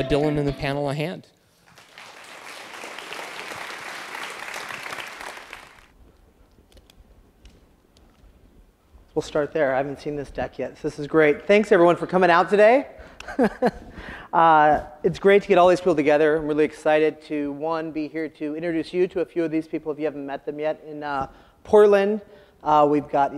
Dylan and the panel a hand. We'll start there. I haven't seen this deck yet, so this is great. Thanks, everyone, for coming out today. It's great to get all these people together. I'm really excited to, one, be here to introduce you to a few of these people if you haven't met them yet. In Portland, we've got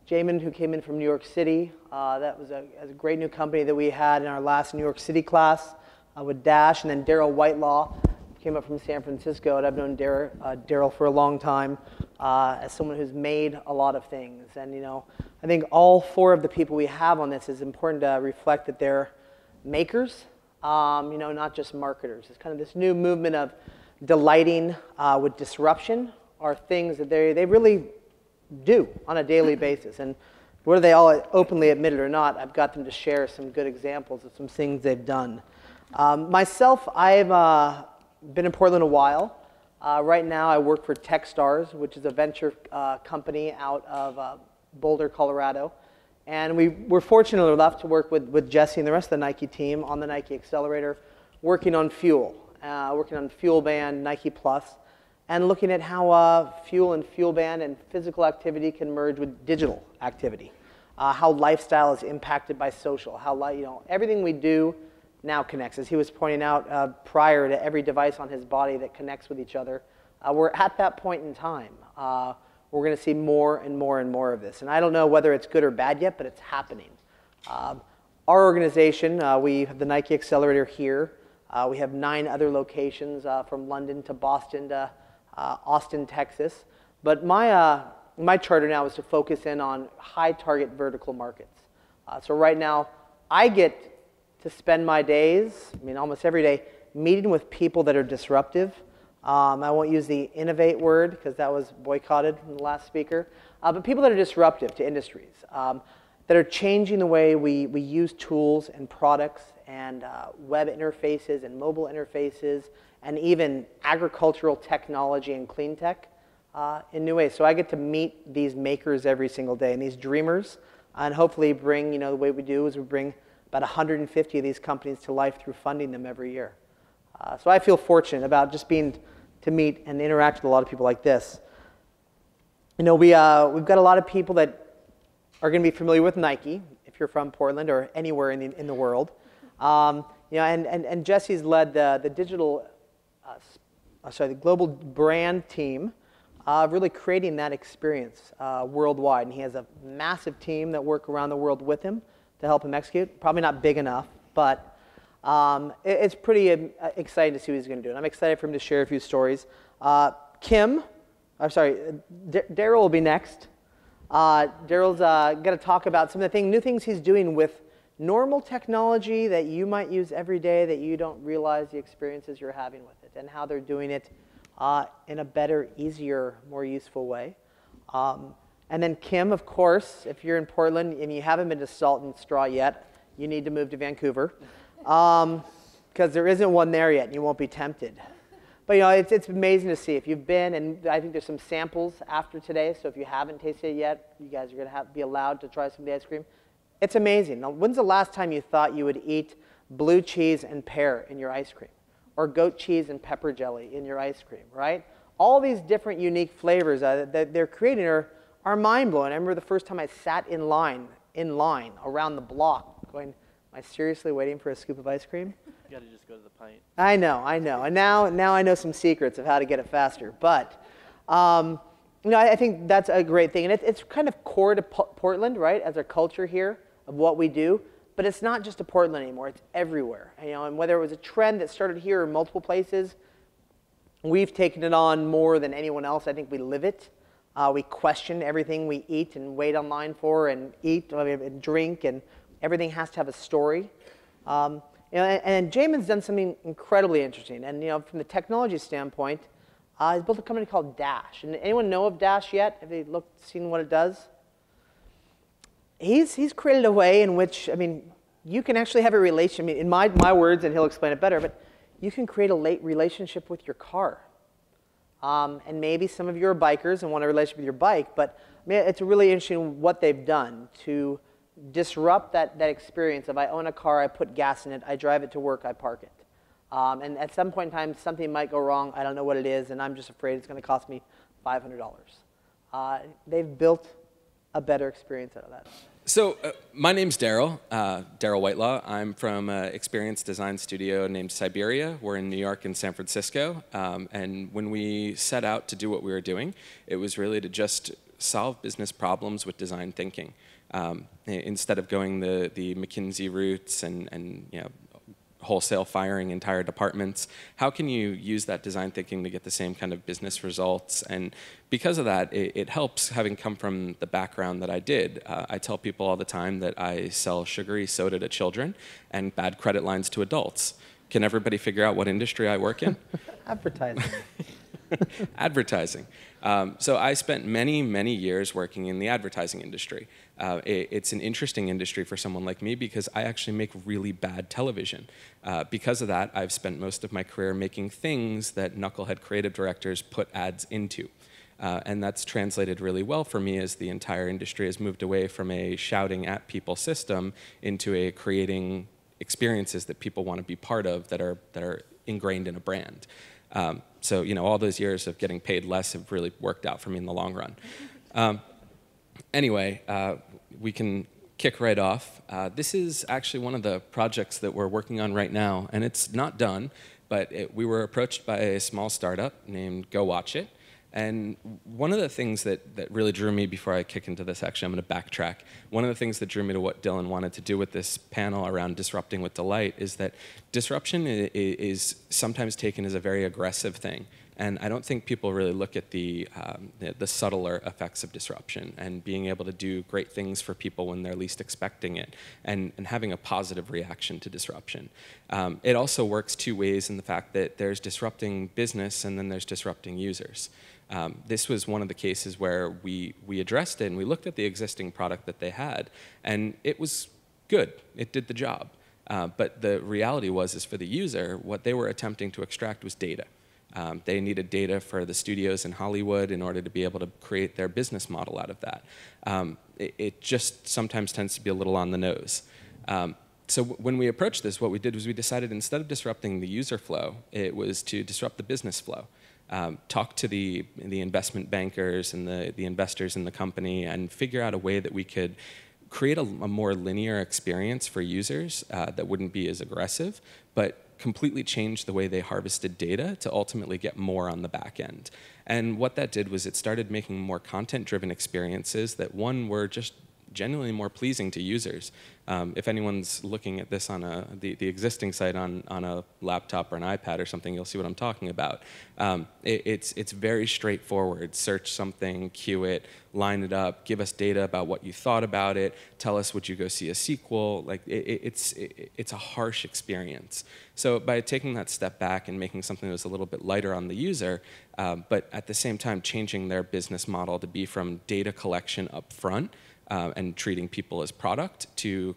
Jamin, who came in from New York City. That was a great new company that we had in our last New York City class with Dash. And then Daryl Whitelaw came up from San Francisco, and I've known Daryl for a long time as someone who's made a lot of things. And I think all four of the people we have on this is important to reflect that they're makers, not just marketers. It's kind of this new movement of delighting with disruption are things that they really do on a daily basis. And whether they all openly admit it or not, I've got them to share some good examples of some things they've done. Myself, I've been in Portland a while. Right now, I work for Techstars, which is a venture company out of Boulder, Colorado. And we're fortunate enough to work with Jesse and the rest of the Nike team on the Nike Accelerator, working on fuel, working on Fuel Band, Nike Plus, and looking at how fuel and Fuel Band and physical activity can merge with digital activity, how lifestyle is impacted by social, how everything we do now connects. As he was pointing out prior to every device on his body that connects with each other, we're at that point in time. We're going to see more and more and more of this. And I don't know whether it's good or bad yet, but it's happening. Our organization, we have the Nike Accelerator here. We have 9 other locations from London to Boston to Austin, Texas. But my charter now is to focus in on high target vertical markets. So right now, I get to spend my days, almost every day, meeting with people that are disruptive. I won't use the innovate word because that was boycotted from the last speaker. But people that are disruptive to industries, that are changing the way we use tools and products and web interfaces and mobile interfaces and even agricultural technology and clean tech in new ways. So I get to meet these makers every single day and these dreamers and hopefully bring, the way we do is we bring about 150 of these companies to life through funding them every year. So I feel fortunate about just being to meet and interact with a lot of people like this. We've got a lot of people that are going to be familiar with Nike, if you're from Portland or anywhere in the world. And Jesse's led the digital, the global brand team, really creating that experience worldwide. And he has a massive team that work around the world with him to help him execute. Probably not big enough, but it's pretty exciting to see what he's going to do. And I'm excited for him to share a few stories. Daryl will be next. Daryl's going to talk about some of the new things he's doing with normal technology that you might use every day that you don't realize the experiences you're having with it and how they're doing it in a better, easier, more useful way. And then Kim, of course, if you're in Portland and you haven't been to Salt and Straw yet, you need to move to Vancouver. Because there isn't one there yet, and you won't be tempted. But it's amazing to see. If you've been, and I think there's some samples after today, so if you haven't tasted it yet, you guys are going to be allowed to try some of the ice cream. It's amazing. Now, when's the last time you thought you would eat blue cheese and pear in your ice cream? Or goat cheese and pepper jelly in your ice cream, right? All these different unique flavors that they're creating are mind-blowing. I remember the first time I sat in line around the block going, am I seriously waiting for a scoop of ice cream? You got to just go to the pint. I know. And now I know some secrets of how to get it faster. But I think that's a great thing. And it's kind of core to Portland, right, as a culture here of what we do. But it's not just to Portland anymore. It's everywhere. And whether it was a trend that started here or multiple places, we've taken it on more than anyone else. I think we live it. We question everything we eat and wait online for and and drink, and everything has to have a story. And Jamin's done something incredibly interesting. And from the technology standpoint, he's built a company called Dash. And anyone know of Dash yet? Have they seen what it does? He's created a way in which, you can actually have a relationship. In my words, and he'll explain it better, but you can create a relationship with your car. And maybe some of you are bikers and want a relationship with your bike, but it's really interesting what they've done to disrupt that experience of I own a car, I put gas in it, I drive it to work, I park it. And at some point in time, something might go wrong. I don't know what it is, and I'm just afraid it's going to cost me $500. They've built a better experience out of that. So my name's Daryl, Daryl Whitelaw. I'm from an experience design studio named Siberia. We're in New York and San Francisco. And when we set out to do what we were doing, it was really to just solve business problems with design thinking. Instead of going the McKinsey routes and wholesale firing entire departments, how can you use that design thinking to get the same kind of business results? And because of that, it helps having come from the background that I did. I tell people all the time that I sell sugary soda to children and bad credit lines to adults. Can everybody figure out what industry I work in? Advertising. Advertising. So I spent many, many years working in the advertising industry. It's an interesting industry for someone like me because I actually make really bad television. Because of that, I've spent most of my career making things that knucklehead creative directors put ads into. And that's translated really well for me as the entire industry has moved away from a shouting at people system into a creating experiences that people want to be part of that are ingrained in a brand. So all those years of getting paid less have really worked out for me in the long run. Anyway, we can kick right off. This is actually one of the projects that we're working on right now, and it's not done, but we were approached by a small startup named Go Watch It. And one of the things that really drew me, before I kick into this, actually, I'm going to backtrack. One of the things that drew me to what Dylan wanted to do with this panel around disrupting with delight is that disruption is sometimes taken as a very aggressive thing. And I don't think people really look at the subtler effects of disruption and being able to do great things for people when they're least expecting it and having a positive reaction to disruption. It also works two ways in the fact that there's disrupting business and then there's disrupting users. This was one of the cases where we addressed it and we looked at the existing product that they had, and it was good. It did the job. But the reality is for the user, what they were attempting to extract was data. They needed data for the studios in Hollywood in order to be able to create their business model out of that. It just sometimes tends to be a little on the nose. So when we approached this, what we did was we decided instead of disrupting the user flow, it was to disrupt the business flow. Talk to the investment bankers and the investors in the company and figure out a way that we could create a more linear experience for users that wouldn't be as aggressive, but completely changed the way they harvested data to ultimately get more on the back end. And what that did was it started making more content-driven experiences that, one, were just genuinely more pleasing to users. If anyone's looking at this on the existing site on a laptop or an iPad or something, you'll see what I'm talking about. It's very straightforward. Search something, queue it, line it up, give us data about what you thought about it, tell us would you go see a sequel. Like it's a harsh experience. So by taking that step back and making something that was a little bit lighter on the user, but at the same time changing their business model to be from data collection up front and treating people as product to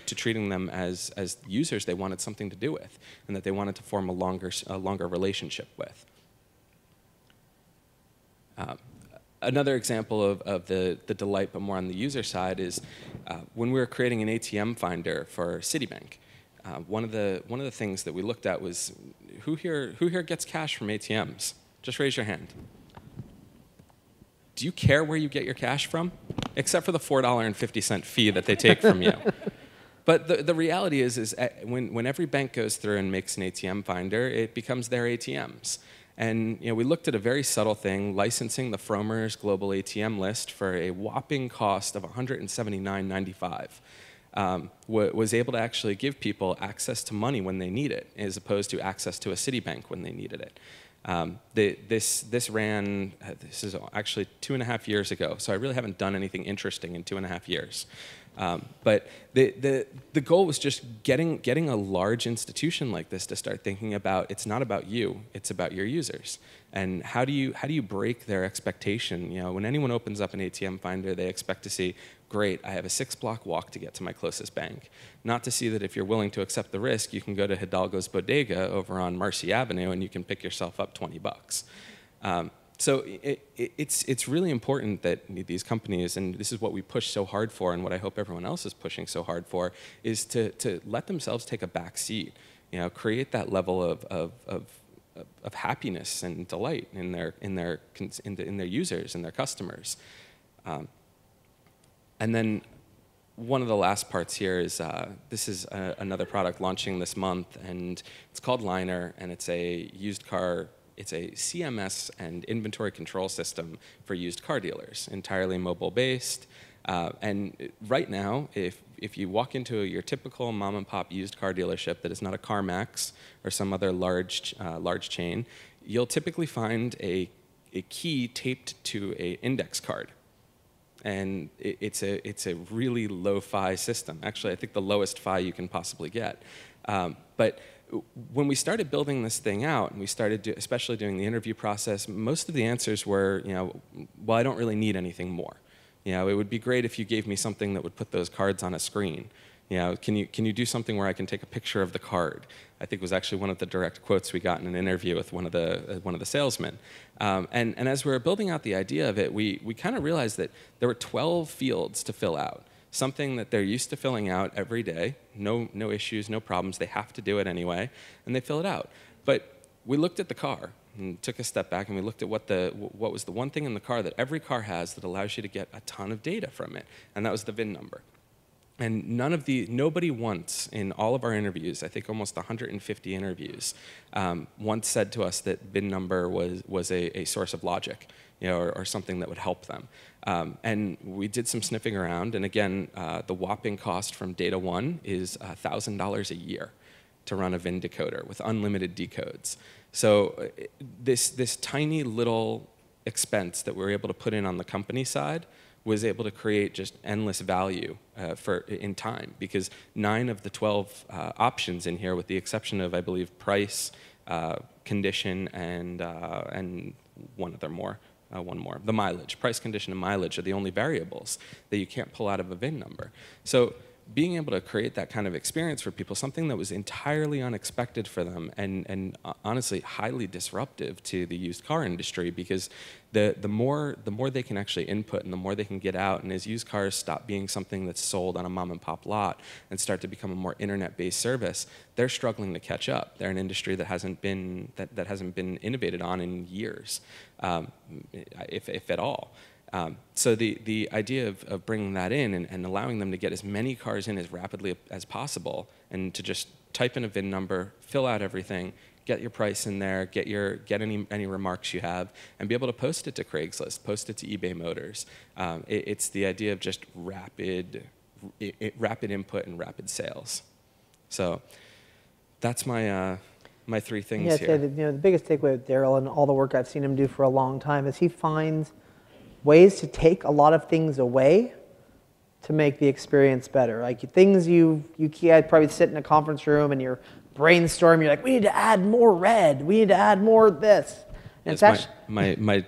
treating them as users they wanted something to do with and that they wanted to form a longer relationship with. Another example of the delight, but more on the user side, is when we were creating an ATM finder for Citibank. One of the things that we looked at was who here gets cash from ATMs? Just raise your hand. Do you care where you get your cash from? Except for the $4.50 fee that they take from you. But the reality is when every bank goes through and makes an ATM finder, it becomes their ATMs. And we looked at a very subtle thing, licensing the Frommer's global ATM list for a whopping cost of $179.95. Was able to actually give people access to money when they need it, as opposed to access to a Citibank when they needed it. This is actually 2.5 years ago, so I really haven't done anything interesting in 2.5 years. But the goal was just getting a large institution like this to start thinking about, it's not about you, it's about your users. And how do you break their expectation? When anyone opens up an ATM finder, they expect to see, great, I have a 6-block walk to get to my closest bank. Not to see that if you're willing to accept the risk, you can go to Hidalgo's Bodega over on Marcy Avenue and you can pick yourself up $20. So it's really important that these companies, and this is what we push so hard for and what I hope everyone else is pushing so hard for, is to let themselves take a back seat. create that level of happiness and delight in their users and their customers. And then one of the last parts here is this is another product launching this month, and it's called Liner, and it's a used car. It's a CMS and inventory control system for used car dealers, entirely mobile-based. And right now, if you walk into your typical mom-and-pop used car dealership that is not a CarMax or some other large chain, you'll typically find a key taped to an index card. And it's a really low-fi system. Actually, I think the lowest fi you can possibly get. But when we started building this thing out, and we started especially doing the interview process, most of the answers were, well, I don't really need anything more. It would be great if you gave me something that would put those cards on a screen. Can you do something where I can take a picture of the card? I think was actually one of the direct quotes we got in an interview with one of the salesmen. And as we were building out the idea of it, we kind of realized that there were 12 fields to fill out, something that they're used to filling out every day, no issues, no problems. They have to do it anyway, and they fill it out. But we looked at the car and took a step back, and we looked at what was the one thing in the car that every car has that allows you to get a ton of data from it, and that was the VIN number. And nobody once in all of our interviews, I think almost 150 interviews, once said to us that VIN number was a source of logic, or something that would help them. And we did some sniffing around, and again, the whopping cost from Data One is $1,000 a year to run a VIN decoder with unlimited decodes. So this tiny little expense that we were able to put in on the company side was able to create just endless value in time, because 9 of the 12 options in here, with the exception of, I believe, price, condition, and one more, the mileage. Price, condition, and mileage are the only variables that you can't pull out of a VIN number. So being able to create that kind of experience for people, something that was entirely unexpected for them, and honestly highly disruptive to the used car industry, because the more they can actually input and the more they can get out, and as used cars stop being something that's sold on a mom and pop lot and start to become a more internet-based service, they're struggling to catch up. They're an industry that hasn't been innovated on in years, if at all. So the idea of bringing that in and allowing them to get as many cars in as rapidly as possible, and to just type in a VIN number, fill out everything, get your price in there, get any remarks you have, and be able to post it to Craigslist, post it to eBay Motors. It's the idea of just rapid input and rapid sales. So that's my 3 things here. The biggest takeaway with Daryl and all the work I've seen him do for a long time is he finds ways to take a lot of things away to make the experience better. Like things you can't probably sit in a conference room and you're brainstorming, you're like, we need to add more red, we need to add more of this. And it's actually, my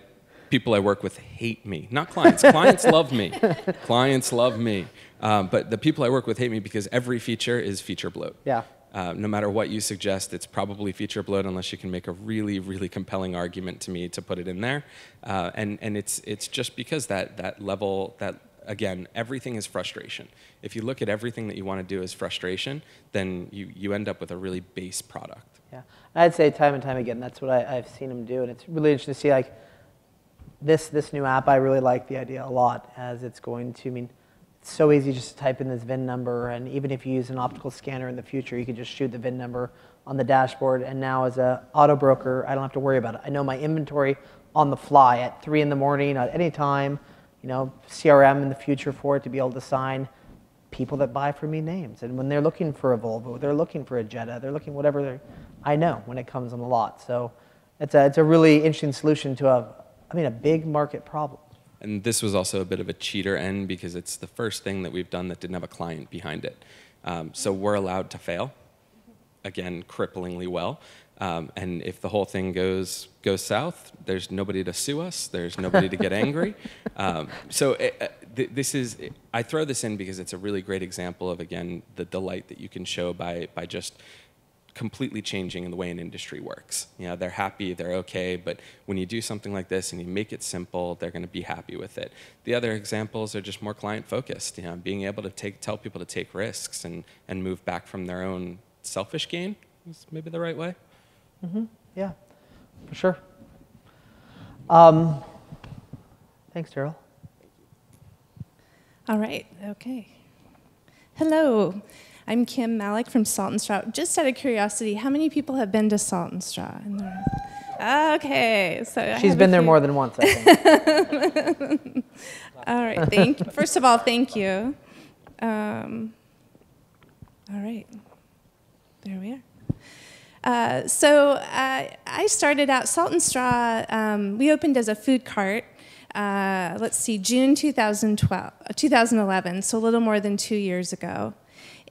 people I work with hate me. Not clients. Clients love me. Clients love me. But the people I work with hate me because every feature is feature bloat. Yeah. No matter what you suggest, it's probably feature bloat unless you can make a really, really compelling argument to me to put it in there. And it's just because that level, again, everything is frustration. If you look at everything that you want to do as frustration, then you end up with a really base product. Yeah, I'd say time and time again, that's what I've seen him do. And it's really interesting to see, like, this new app, I really like the idea a lot, as it's going to, it's so easy just to type in this VIN number, and even if you use an optical scanner in the future, you could just shoot the VIN number on the dashboard, and now as a auto broker, I don't have to worry about it. I know my inventory on the fly at 3 in the morning, at any time, CRM in the future for it to be able to assign people that buy for me names. And when they're looking for a Volvo, they're looking for a Jetta, they're looking whatever, I know when it comes on the lot. So it's a really interesting solution to a big market problem. And this was also a bit of a cheater end because it's the first thing that we've done that didn't have a client behind it. So we're allowed to fail, again, cripplingly well. And if the whole thing goes south, there's nobody to sue us. There's nobody to get angry. I throw this in because it's a really great example of, again, the delight that you can show by just completely changing the way an industry works. They're happy, they're okay, but when you do something like this and you make it simple, they're going to be happy with it. The other examples are just more client-focused, being able to tell people to take risks and move back from their own selfish gain is maybe the right way. Yeah, for sure. Thanks, Daryl. All right, okay. Hello, I'm Kim Malik from Salt and Straw. Just out of curiosity, how many people have been to Salt and Straw in the room? Okay, so She's been there more than once, I think. All right, first of all, thank you. All right, there we are. I started out Salt and Straw. We opened as a food cart. Let's see, June 2011, so a little more than 2 years ago.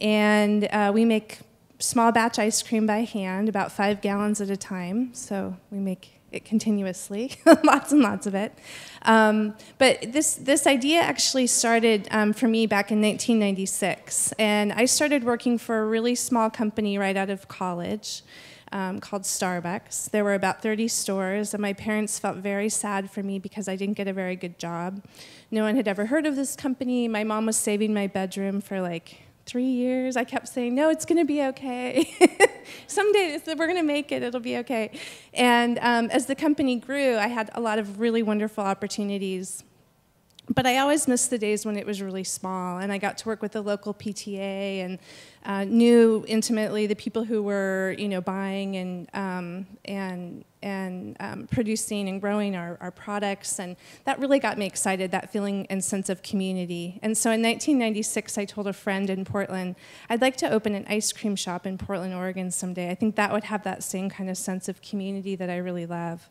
And we make small batch ice cream by hand, about 5 gallons at a time. So we make it continuously, lots and lots of it. But this idea actually started for me back in 1996. And I started working for a really small company right out of college. Called Starbucks. There were about 30 stores, and my parents felt very sad for me because I didn't get a very good job. No one had ever heard of this company. My mom was saving my bedroom for like 3 years. I kept saying, no, it's going to be okay. Someday we're going to make it. It'll be okay. And as the company grew, I had a lot of really wonderful opportunities. But I always missed the days when it was really small, and I got to work with the local PTA and knew intimately the people who were, buying and producing and growing our products, and that really got me excited, that feeling and sense of community. And so in 1996, I told a friend in Portland, I'd like to open an ice cream shop in Portland, Oregon someday. I think that would have that same kind of sense of community that I really love.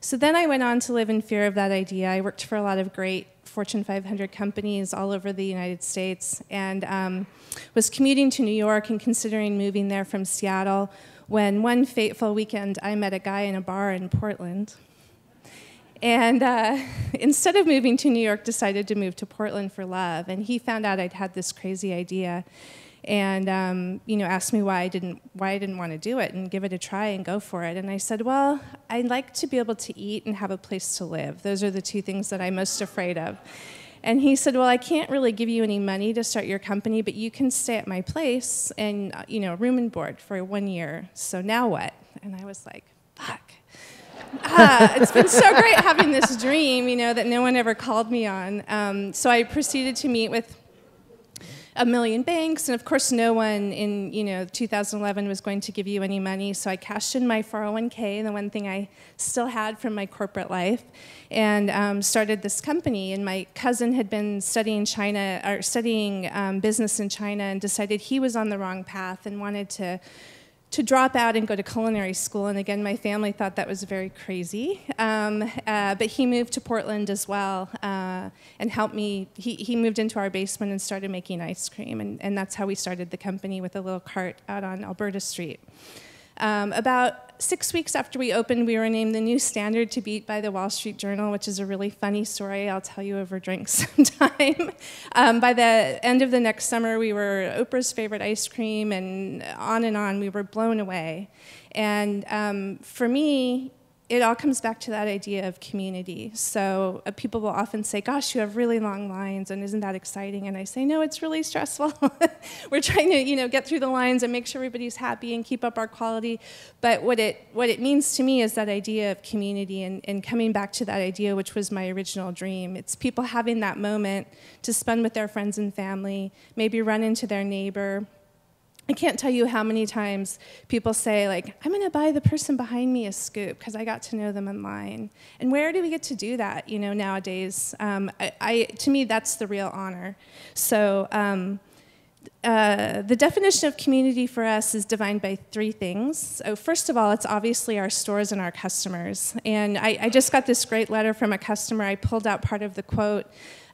So then I went on to live in fear of that idea. I worked for a lot of great Fortune 500 companies all over the United States, and was commuting to New York and considering moving there from Seattle when one fateful weekend I met a guy in a bar in Portland. And instead of moving to New York, decided to move to Portland for love. And he found out I'd had this crazy idea, and asked me why I didn't want to do it and give it a try and go for it. And I said, well, I'd like to be able to eat and have a place to live. Those are the two things that I'm most afraid of. And he said, well, I can't really give you any money to start your company, but you can stay at my place and room and board for 1 year. So now what? And I was like, fuck. It's been so great having this dream, that no one ever called me on. So I proceeded to meet with a million banks, and of course no one in 2011 was going to give you any money, so I cashed in my 401k, the one thing I still had from my corporate life, and started this company. And my cousin had been studying business in China, and decided he was on the wrong path and wanted to drop out and go to culinary school. And again, my family thought that was very crazy. But he moved to Portland as well and helped me. He moved into our basement and started making ice cream. And that's how we started the company, with a little cart out on Alberta Street. About 6 weeks after we opened, we were named the new standard to beat by the Wall Street Journal, which is a really funny story I'll tell you over drinks sometime. By the end of the next summer, we were Oprah's favorite ice cream, and on. We were blown away. And for me, it all comes back to that idea of community. So people will often say, gosh, you have really long lines, and isn't that exciting? And I say, no, it's really stressful. We're trying to get through the lines and make sure everybody's happy and keep up our quality. But what it means to me is that idea of community, and coming back to that idea, which was my original dream. It's people having that moment to spend with their friends and family, maybe run into their neighbor. I can't tell you how many times people say, like, I'm going to buy the person behind me a scoop because I got to know them online. And where do we get to do that, nowadays? To me, that's the real honor. So the definition of community for us is defined by 3 things. So first of all, it's obviously our stores and our customers. And I just got this great letter from a customer. I pulled out part of the quote.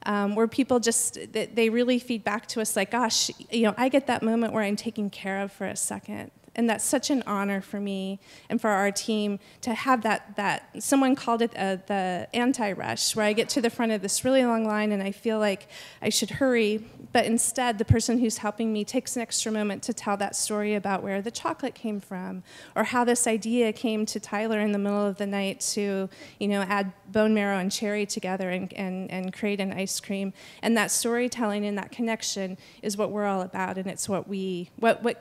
Where people they really feed back to us like, gosh, I get that moment where I'm taken care of for a second. And that's such an honor for me and for our team to have that someone called it the anti-rush, where I get to the front of this really long line and I feel like I should hurry, but instead the person who's helping me takes an extra moment to tell that story about where the chocolate came from, or how this idea came to Tyler in the middle of the night to, add bone marrow and cherry together and create an ice cream. And that storytelling and that connection is what we're all about, and it's what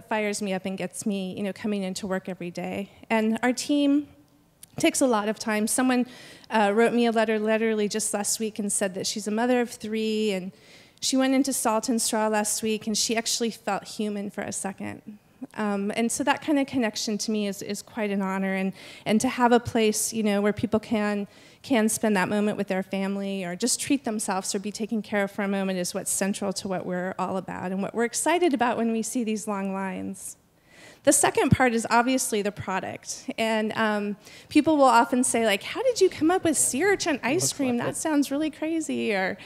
fires me up and gets me me, coming into work every day. And our team takes a lot of time. Someone wrote me a letter literally just last week and said that she's a mother of 3, and she went into Salt and Straw last week, and she actually felt human for a second. And so that kind of connection to me is quite an honor, and to have a place, where people can spend that moment with their family or just treat themselves or be taken care of for a moment is what's central to what we're all about and what we're excited about when we see these long lines. The second part is obviously the product. And people will often say, like, how did you come up with sea urchin ice cream? That sounds really crazy. Or,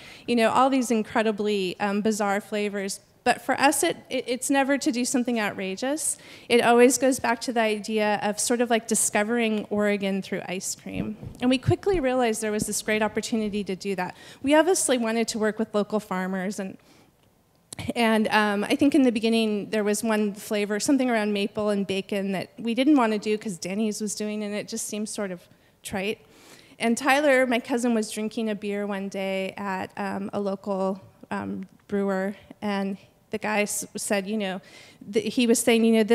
all these incredibly bizarre flavors. But for us, it's never to do something outrageous. It always goes back to the idea of sort of like discovering Oregon through ice cream. And we quickly realized there was this great opportunity to do that. We obviously wanted to work with local farmers, and I think in the beginning there was one flavor, something around maple and bacon, that we didn't want to do because Denny's was doing it, and it just seemed sort of trite. And Tyler, my cousin, was drinking a beer one day at a local brewer, and the guy said, he was saying,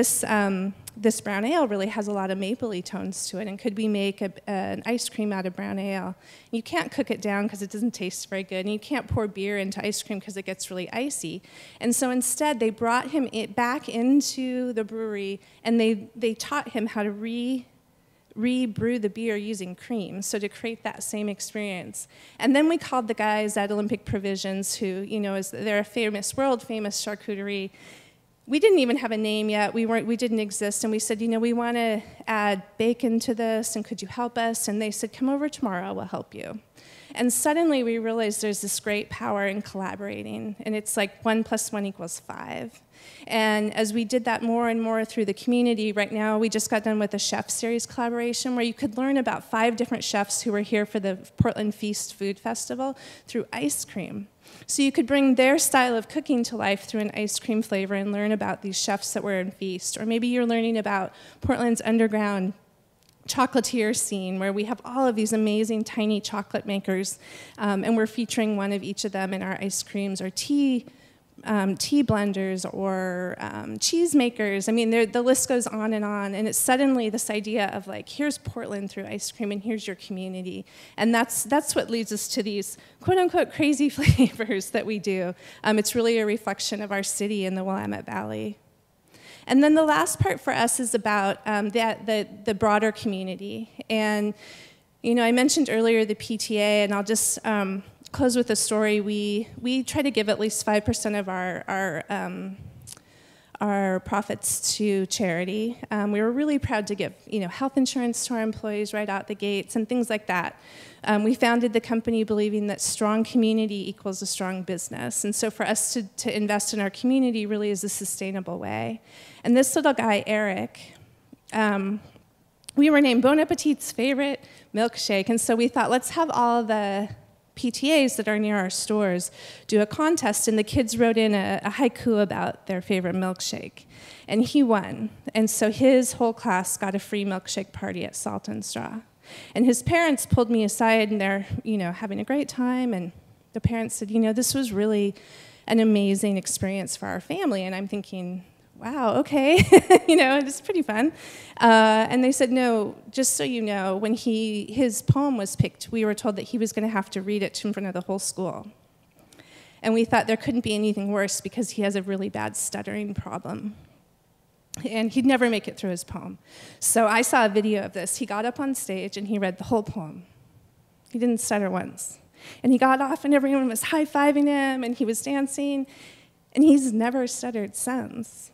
this brown ale really has a lot of mapley tones to it, and could we make an ice cream out of brown ale? You can't cook it down because it doesn't taste very good, and you can't pour beer into ice cream because it gets really icy. And so instead, they brought him back into the brewery, and they taught him how to re-brew the beer using cream, so to create that same experience. And then we called the guys at Olympic Provisions, who, they're a world famous charcuterie. We didn't even have a name yet. We didn't exist, and we said, we want to add bacon to this, and could you help us? And they said, come over tomorrow, we'll help you. And suddenly we realized there's this great power in collaborating, and it's like 1 + 1 = 5. And as we did that more and more through the community, right now we just got done with a chef series collaboration where you could learn about 5 different chefs who were here for the Portland Feast Food Festival through ice cream. So you could bring their style of cooking to life through an ice cream flavor and learn about these chefs that were in Feast. Or maybe you're learning about Portland's underground chocolatier scene, where we have all of these amazing tiny chocolate makers, and we're featuring one of each of them in our ice creams, or tea blenders, or cheese makers. I mean, the list goes on, and it's suddenly this idea of like, here's Portland through ice cream, and here's your community. And that's what leads us to these quote-unquote crazy flavors that we do. It's really a reflection of our city in the Willamette Valley. And then the last part for us is about the broader community. And, I mentioned earlier the PTA, and I'll just close with a story. We try to give at least 5% of our profits to charity. We were really proud to give, health insurance to our employees right out the gates and things like that. We founded the company believing that strong community equals a strong business. And so for us to invest in our community really is a sustainable way. And this little guy, Eric, we were named Bon Appetit's favorite milkshake. And so we thought, let's have all the PTAs that are near our stores do a contest, and the kids wrote in a haiku about their favorite milkshake. And he won. And so his whole class got a free milkshake party at Salt and Straw. And his parents pulled me aside, and they're, having a great time. And the parents said, this was really an amazing experience for our family. And I'm thinking, wow, okay, it's pretty fun. And they said, no, just so you know, when his poem was picked, we were told that he was going to have to read it in front of the whole school. And we thought there couldn't be anything worse because he has a really bad stuttering problem. And he'd never make it through his poem. So I saw a video of this. He got up on stage and he read the whole poem. He didn't stutter once. And he got off and everyone was high-fiving him and he was dancing. And he's never stuttered since.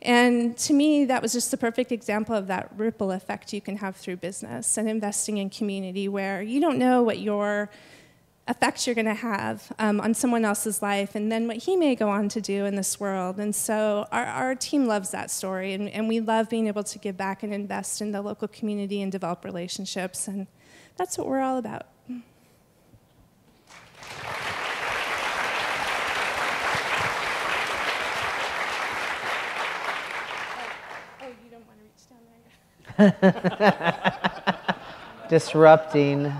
And to me, that was just the perfect example of that ripple effect you can have through business and investing in community, where you don't know what your effect you're going to have on someone else's life, and then what he may go on to do in this world. And so our team loves that story, and we love being able to give back and invest in the local community and develop relationships, and that's what we're all about. Disrupting.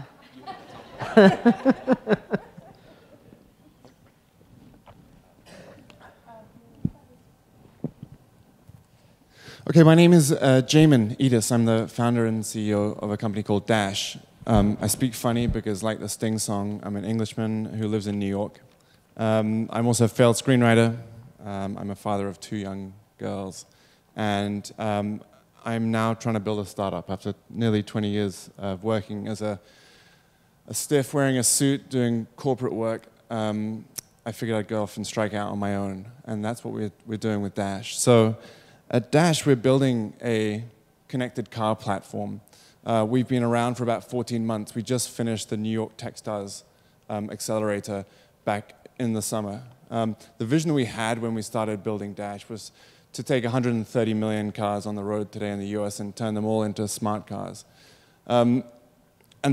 Okay, my name is Jamin Edis. I'm the founder and CEO of a company called Dash. I speak funny because, like the Sting song, I'm an Englishman who lives in New York. I'm also a failed screenwriter. I'm a father of 2 young girls. And I'm now trying to build a startup. After nearly 20 years of working as a stiff wearing a suit, doing corporate work, I figured I'd go off and strike out on my own. And that's what we're doing with Dash. So at Dash, we're building a connected car platform. We've been around for about 14 months. We just finished the New York Techstars Accelerator back in the summer. The vision we had when we started building Dash was to take 130 million cars on the road today in the US and turn them all into smart cars. And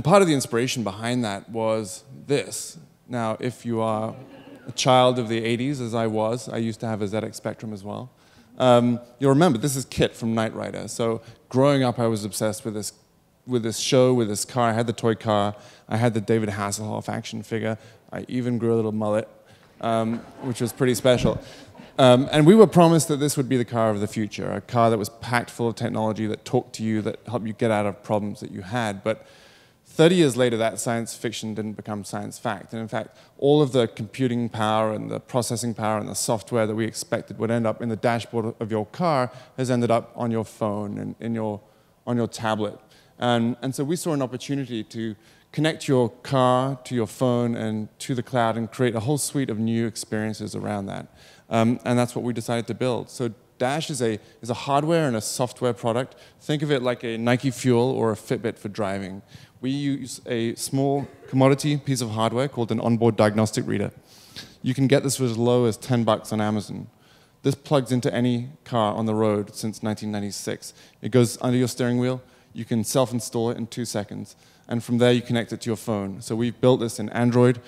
part of the inspiration behind that was this. Now, if you are a child of the 80s, as I was, I used to have a ZX Spectrum as well. You'll remember, this is Kit from Knight Rider. So growing up, I was obsessed with this show, with this car. I had the toy car. I had the David Hasselhoff action figure. I even grew a little mullet, which was pretty special. And we were promised that this would be the car of the future, a car that was packed full of technology, that talked to you, that helped you get out of problems that you had. But 30 years later, that science fiction didn't become science fact. And in fact, all of the computing power and the processing power and the software that we expected would end up in the dashboard of your car has ended up on your phone and on your tablet. And so we saw an opportunity to connect your car to your phone and to the cloud and create a whole suite of new experiences around that. And that's what we decided to build. So Dash is a hardware and a software product. Think of it like a Nike Fuel or a Fitbit for driving. We use a small commodity piece of hardware called an onboard diagnostic reader. You can get this for as low as $10 on Amazon. This plugs into any car on the road since 1996. It goes under your steering wheel. You can self-install it in 2 seconds. And from there, you connect it to your phone. So we've built this in Android,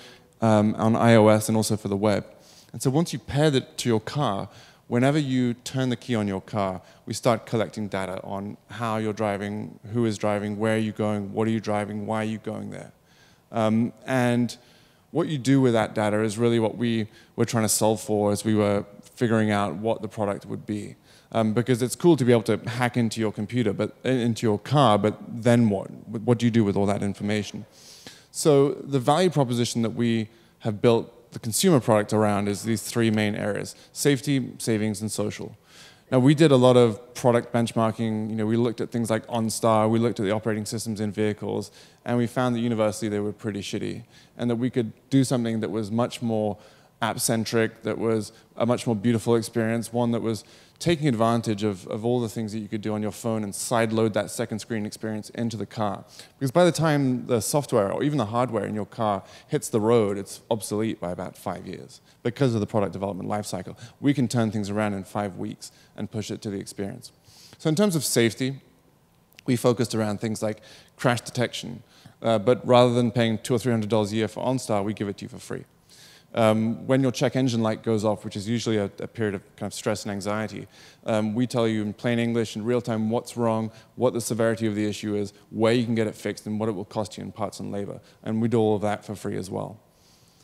on iOS, and also for the web. And so once you pair it to your car, whenever you turn the key on your car, we start collecting data on how you're driving, who is driving, where are you going, what are you driving, why are you going there. And what you do with that data is really what we were trying to solve for as we were figuring out what the product would be. Because it's cool to be able to hack into your computer, but into your car, but then what? What do you do with all that information? So the value proposition that we have built the consumer product around is these 3 main areas: safety, savings, and social. Now, we did a lot of product benchmarking. We looked at things like OnStar, we looked at the operating systems in vehicles, and we found that universally they were pretty shitty, and that we could do something that was much more app-centric, that was a much more beautiful experience, one that was taking advantage of all the things that you could do on your phone and side-load that second screen experience into the car. Because by the time the software or even the hardware in your car hits the road, it's obsolete by about 5 years because of the product development lifecycle. We can turn things around in 5 weeks and push it to the experience. So in terms of safety, we focused around things like crash detection. But rather than paying $200 or $300 a year for OnStar, we give it to you for free. When your check engine light goes off, which is usually a period of kind of stress and anxiety, we tell you in plain English, in real time, what's wrong, what the severity of the issue is, where you can get it fixed, and what it will cost you in parts and labor. And we do all of that for free as well.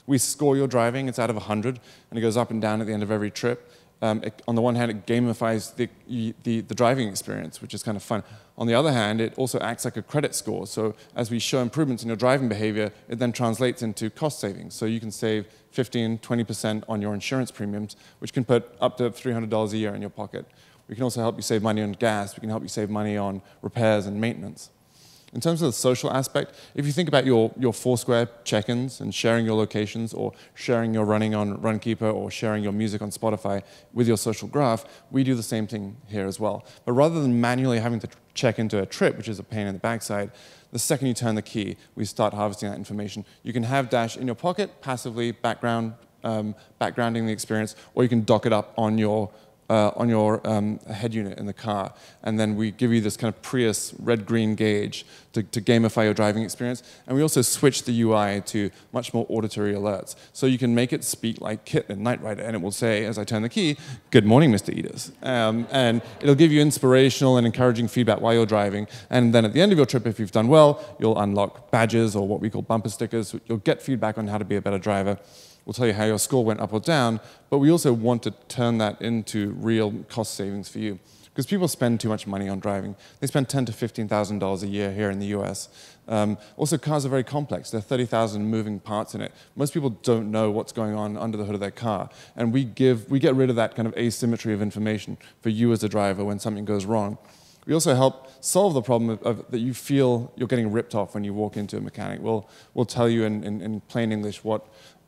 We score your driving. It's out of 100, and it goes up and down at the end of every trip. On the one hand, it gamifies the driving experience, which is kind of fun. On the other hand, it also acts like a credit score. So as we show improvements in your driving behavior, it then translates into cost savings. So you can save 15, 20% on your insurance premiums, which can put up to $300 a year in your pocket. We can also help you save money on gas. We can help you save money on repairs and maintenance. In terms of the social aspect, if you think about your Foursquare check-ins and sharing your locations, or sharing your running on Runkeeper, or sharing your music on Spotify with your social graph, we do the same thing here as well. But rather than manually having to check into a trip, which is a pain in the backside, the second you turn the key, we start harvesting that information. You can have Dash in your pocket, passively backgrounding the experience, or you can dock it up on your head unit in the car. And then we give you this kind of Prius red-green gauge to gamify your driving experience. And we also switch the UI to much more auditory alerts. So you can make it speak like Kit in Knight Rider, and it will say, as I turn the key, "Good morning, Mr. Edis." And it'll give you inspirational and encouraging feedback while you're driving. And then at the end of your trip, if you've done well, you'll unlock badges, or what we call bumper stickers. You'll get feedback on how to be a better driver. We'll tell you how your score went up or down, but we also want to turn that into real cost savings for you. because people spend too much money on driving. They spend $10,000 to $15,000 a year here in the US. Also, cars are very complex. There are 30,000 moving parts in it. Most people don't know what's going on under the hood of their car. And we get rid of that kind of asymmetry of information for you as a driver when something goes wrong. We also help solve the problem that you feel you're getting ripped off when you walk into a mechanic. We'll tell you in plain English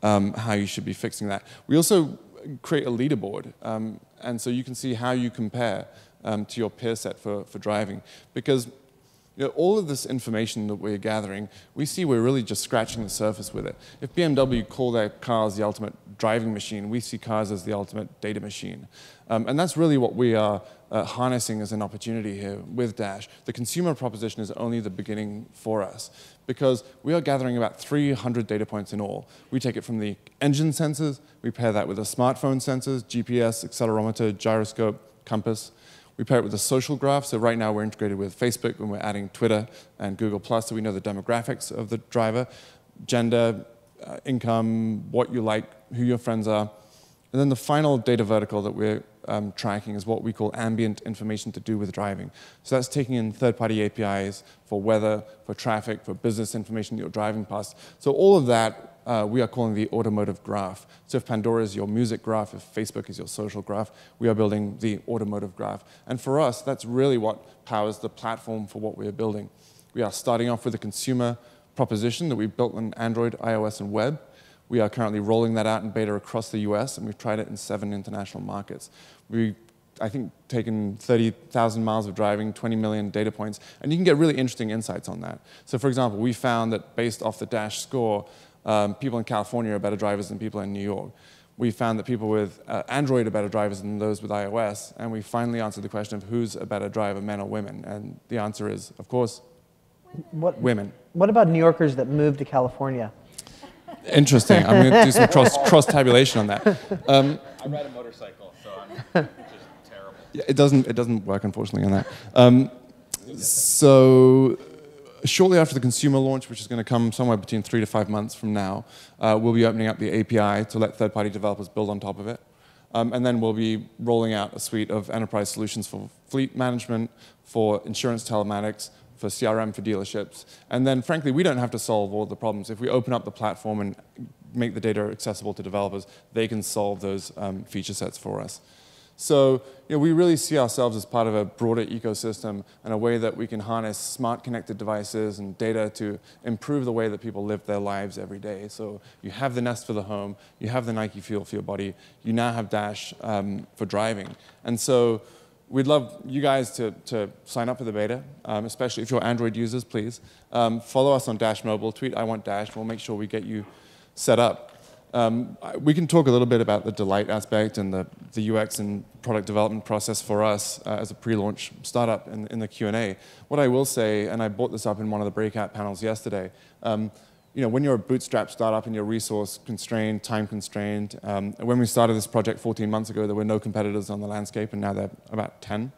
how you should be fixing that. We also create a leaderboard, and so you can see how you compare to your peer set for driving. Because all of this information that we're gathering, we see we're really just scratching the surface with it. If BMW call their cars the ultimate driving machine, we see cars as the ultimate data machine. And that's really what we are harnessing as an opportunity here with Dash. The consumer proposition is only the beginning for us, because we are gathering about 300 data points in all. We take it from the engine sensors, we pair that with the smartphone sensors, GPS, accelerometer, gyroscope, compass. We pair it with the social graph. So right now we're integrated with Facebook, and we're adding Twitter and Google+, so we know the demographics of the driver, gender, income, what you like, who your friends are. And then the final data vertical that we're tracking is what we call ambient information to do with driving. So that's taking in third-party APIs for weather, for traffic, for business information that you're driving past. So all of that we are calling the automotive graph. So if Pandora is your music graph, if Facebook is your social graph, we are building the automotive graph. And for us, that's really what powers the platform for what we are building. We are starting off with a consumer proposition that we've built on Android, iOS, and web. We are currently rolling that out in beta across the US, and we've tried it in 7 international markets. We've, I think, taken 30,000 miles of driving, 20 million data points, and you can get really interesting insights on that. So for example, we found that based off the Dash score, people in California are better drivers than people in New York. We found that people with Android are better drivers than those with iOS, and we finally answered the question of who's a better driver, men or women, and the answer is, of course, women. What about New Yorkers that moved to California? Interesting. I'm going to do some cross-tabulation on that. I ride a motorcycle, so I'm just terrible. Yeah, it doesn't work, unfortunately, on that. So shortly after the consumer launch, which is going to come somewhere between 3 to 5 months from now, we'll be opening up the API to let third-party developers build on top of it. And then we'll be rolling out a suite of enterprise solutions for fleet management, for insurance telematics, for CRM for dealerships. And then, frankly, we don't have to solve all the problems. If we open up the platform and make the data accessible to developers, they can solve those feature sets for us. So we really see ourselves as part of a broader ecosystem and a way that we can harness smart connected devices and data to improve the way that people live their lives every day. So you have the Nest for the home, you have the Nike Fuel for your body, you now have Dash for driving. And so we'd love you guys to sign up for the beta, especially if you're Android users, please. Follow us on Dash Mobile, tweet I want Dash, we'll make sure we get you set up. We can talk a little bit about the delight aspect and the UX and product development process for us as a pre-launch startup in the Q&A. What I will say, and I brought this up in one of the breakout panels yesterday, when you're a bootstrap startup and you're resource constrained, time constrained, when we started this project 14 months ago, there were no competitors on the landscape, and now there are about 10.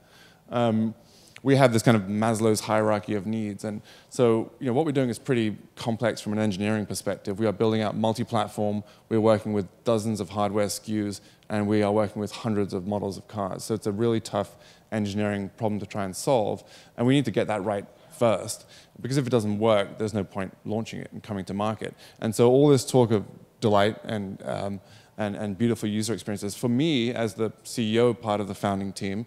We have this kind of Maslow's hierarchy of needs. And so what we're doing is pretty complex from an engineering perspective. We are building out multi-platform. We're working with dozens of hardware SKUs, and we are working with hundreds of models of cars. So it's a really tough engineering problem to try and solve. And we need to get that right first, because if it doesn't work, there's no point launching it and coming to market. And so all this talk of delight and beautiful user experiences, for me, as the CEO part of the founding team,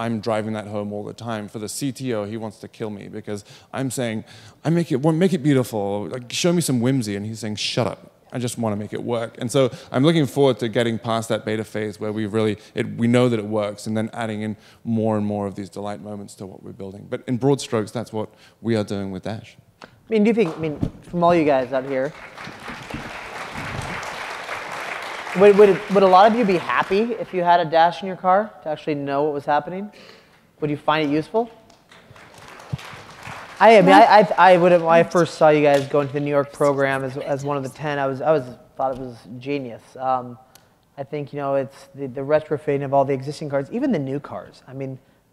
I'm driving that home all the time. For the CTO, he wants to kill me because I'm saying, make it beautiful, like, show me some whimsy, and he's saying, shut up. I just want to make it work. And so I'm looking forward to getting past that beta phase where we know that it works, and then adding in more and more of these delight moments to what we're building. But in broad strokes, that's what we are doing with Dash. Do you think, from all you guys out here, would a lot of you be happy if you had a Dash in your car to actually know what was happening? Would you find it useful? When I first saw you guys go into the New York program as one of the 10, I thought it was genius. I think it's the retrofitting of all the existing cars, even the new cars.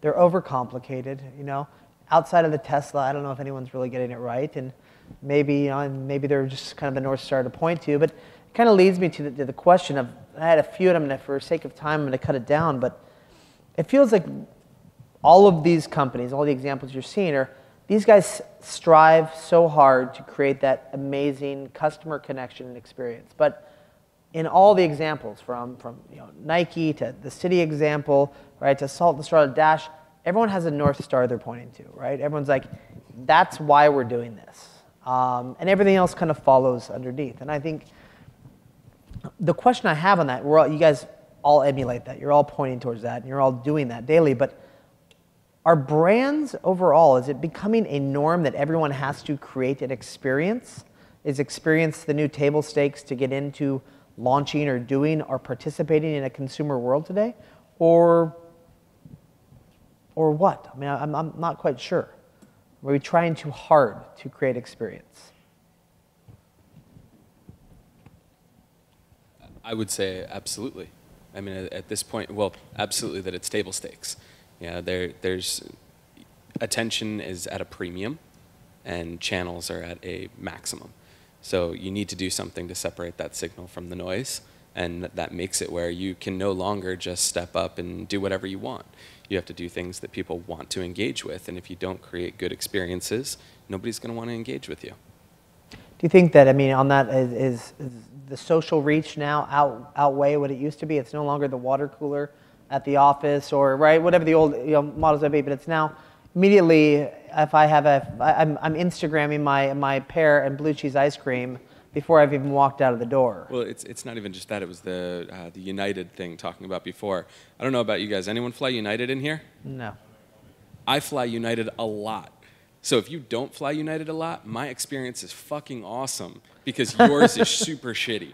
They're overcomplicated. Outside of the Tesla, I don't know if anyone's really getting it right, and maybe they're just kind of the North Star to point to. But it kind of leads me to the question of, I had a few of them, and for sake of time, I'm going to cut it down. But it feels like all of these companies, all the examples you're seeing are, these guys strive so hard to create that amazing customer connection and experience. But in all the examples, from Nike to the city example, right, to Salt and Straw to Dash, everyone has a North Star they're pointing to, right? Everyone's like, that's why we're doing this. And everything else kind of follows underneath. And I think the question I have on that, you guys all emulate that. You're all pointing towards that, and you're all doing that daily. But are brands overall, is it becoming a norm that everyone has to create an experience? Is experience the new table stakes to get into launching or doing or participating in a consumer world today? Or what? I mean, I'm not quite sure. Are we trying too hard to create experience? I would say absolutely. I mean, at this point, well, absolutely that it's table stakes. Yeah, there's attention is at a premium, and channels are at a maximum. So you need to do something to separate that signal from the noise, and that makes it where you can no longer just step up and do whatever you want. You have to do things that people want to engage with, and if you don't create good experiences, nobody's going to want to engage with you. Do you think that, I mean, on that, is the social reach now outweigh what it used to be? It's no longer the water cooler at the office or, right, whatever the old models would be, but it's now immediately, if I have I'm Instagramming my pear and blue cheese ice cream before I've even walked out of the door. Well, it's not even just that. It was the United thing talking about before. I don't know about you guys. Anyone fly United in here? No. I fly United a lot. So if you don't fly United a lot, my experience is fucking awesome because yours is super shitty.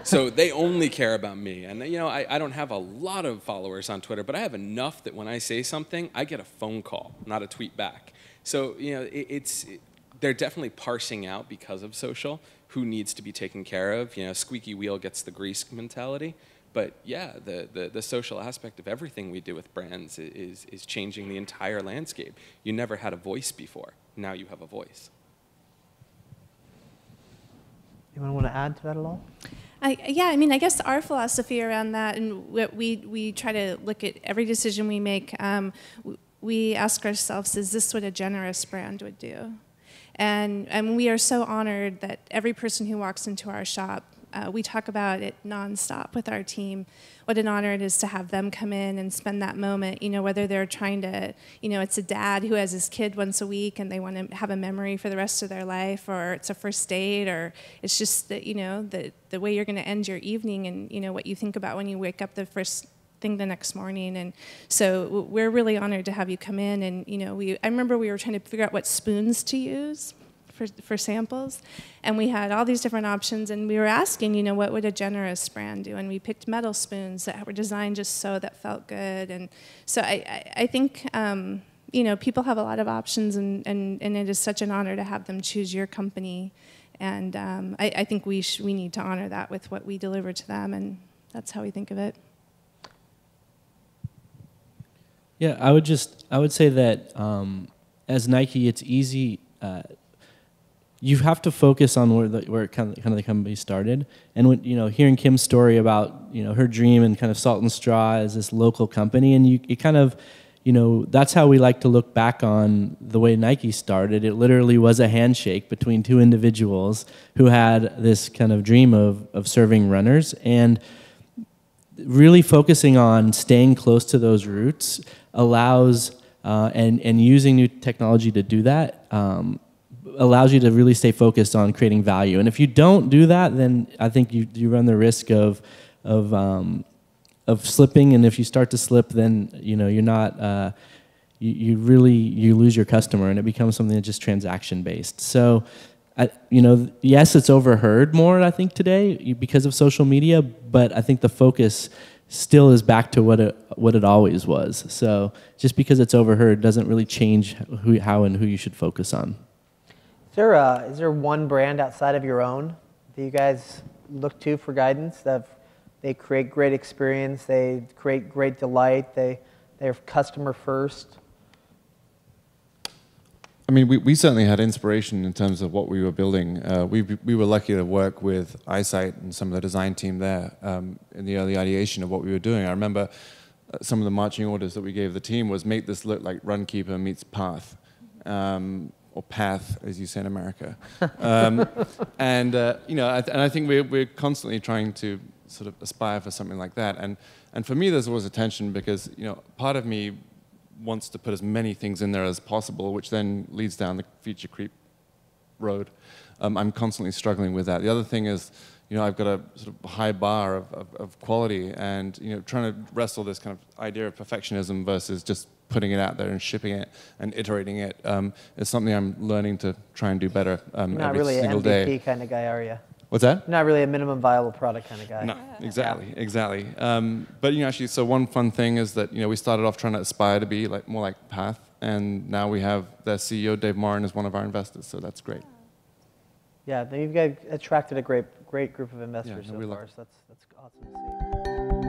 So they only care about me. And I don't have a lot of followers on Twitter, but I have enough that when I say something, I get a phone call, not a tweet back. So they're definitely parsing out because of social who needs to be taken care of. Squeaky wheel gets the grease mentality. But yeah, the social aspect of everything we do with brands is changing the entire landscape. You never had a voice before. Now you have a voice. Anyone want to add to that at all? Yeah, I mean, I guess our philosophy around that, and we try to look at every decision we make, we ask ourselves, is this what a generous brand would do? And we are so honored that every person who walks into our shop, we talk about it nonstop with our team, what an honor it is to have them come in and spend that moment, whether they're trying to, it's a dad who has his kid once a week and they want to have a memory for the rest of their life, or it's a first date, or it's just that, the way you're going to end your evening and, what you think about when you wake up the first thing the next morning. And so we're really honored to have you come in. And, I remember we were trying to figure out what spoons to use for samples, and we had all these different options, and we were asking, what would a generous brand do? And we picked metal spoons that were designed just so that felt good. And so I think people have a lot of options, and it is such an honor to have them choose your company. And I think we need to honor that with what we deliver to them, and that's how we think of it. Yeah, I would say that as Nike, it's easy. You have to focus on where kind of the company started, and when hearing Kim's story about her dream and kind of Salt and Straw as this local company, and you kind of that's how we like to look back on the way Nike started. It literally was a handshake between two individuals who had this kind of dream of serving runners, and really focusing on staying close to those roots allows and using new technology to do that. Allows you to really stay focused on creating value. And if you don't do that, then I think you run the risk of slipping. And if you start to slip, then you're not you lose your customer, and it becomes something that's just transaction based. So yes, it's overheard more, I think, today because of social media, but I think the focus still is back to what it always was. So just because it's overheard doesn't really change how and who you should focus on. Is there one brand outside of your own that you guys look to for guidance? That they create great experience, they create great delight, they're customer first? I mean, we certainly had inspiration in terms of what we were building. We were lucky to work with Eyesight and some of the design team there in the early ideation of what we were doing. I remember some of the marching orders that we gave the team was make this look like Runkeeper meets Path, or Path, as you say in America. And I think we're constantly trying to sort of aspire for something like that. And for me, there's always a tension because part of me wants to put as many things in there as possible, which then leads down the feature creep road. I'm constantly struggling with that. The other thing is, I've got a sort of high bar of quality, and trying to wrestle this kind of idea of perfectionism versus just putting it out there and shipping it and iterating it is something I'm learning to try and do better Not every really single an day. MVP kind of guy, are you? What's that? Not really a minimum viable product kind of guy. No, exactly. But actually, so one fun thing is that we started off trying to aspire to be more like Path, and now we have their CEO Dave Morin as one of our investors, so that's great. Yeah, you've got attracted a great group of investors Yeah, so we far. love So that's awesome to see.